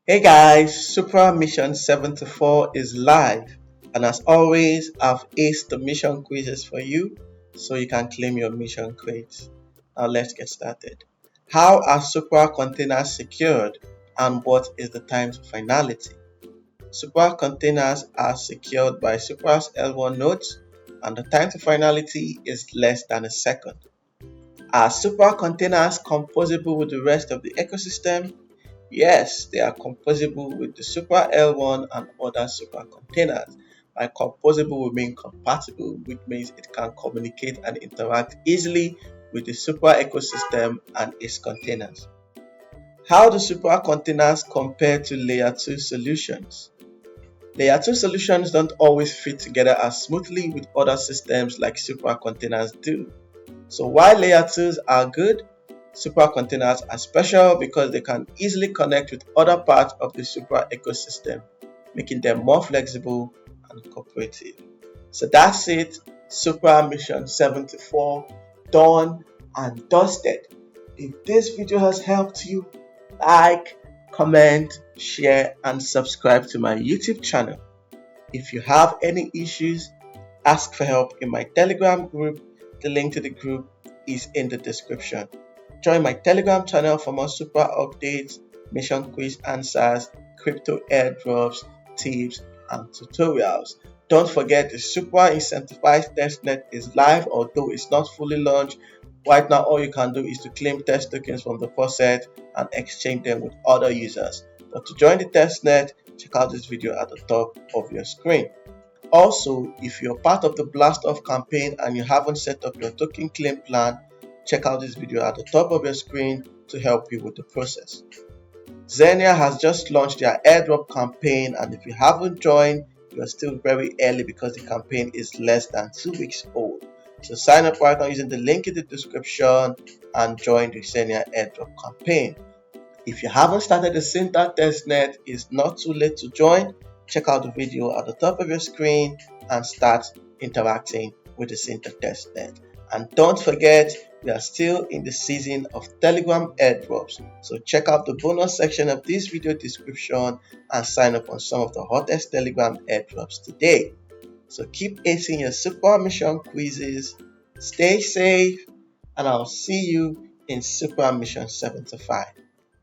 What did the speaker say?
Hey guys, Supra Mission 74 is live, and as always, I've aced the mission quizzes for you so you can claim your mission crates. Now let's get started. How are Supra containers secured, and what is the time to finality? Supra containers are secured by Supra's L1 nodes, and the time to finality is less than a second. Are Supra containers composable with the rest of the ecosystem? Yes, they are composable with the Supra L1 and other Supra containers. By composable, we mean compatible, which means it can communicate and interact easily with the Supra ecosystem and its containers. How do Supra containers compare to Layer 2 solutions? Layer 2 solutions don't always fit together as smoothly with other systems like Supra containers do. So while Layer 2s are good, Supra containers are special because they can easily connect with other parts of the Supra ecosystem, making them more flexible and cooperative. So that's it, Supra Mission 74 done and dusted. If this video has helped you, like, comment, share and subscribe to my YouTube channel. If you have any issues, ask for help in my Telegram group. The link to the group is in the description. Join my Telegram channel for more Supra updates, mission quiz answers, crypto airdrops, tips, and tutorials. Don't forget the Supra incentivized testnet is live, although it's not fully launched. Right now, all you can do is to claim test tokens from the faucet and exchange them with other users. But to join the testnet, check out this video at the top of your screen. Also, if you're part of the Blast Off campaign and you haven't set up your token claim plan, check out this video at the top of your screen to help you with the process. XENEA has just launched their airdrop campaign, and if you haven't joined, you are still very early because the campaign is less than 2 weeks old. So sign up right now using the link in the description and join the XENEA airdrop campaign. If you haven't started the Synta testnet, it's not too late to join. Check out the video at the top of your screen and start interacting with the Synta testnet. And don't forget, we are still in the season of Telegram airdrops. So check out the bonus section of this video description and sign up on some of the hottest Telegram airdrops today. So keep acing your Supra Mission quizzes, stay safe, and I'll see you in Supra Mission 75.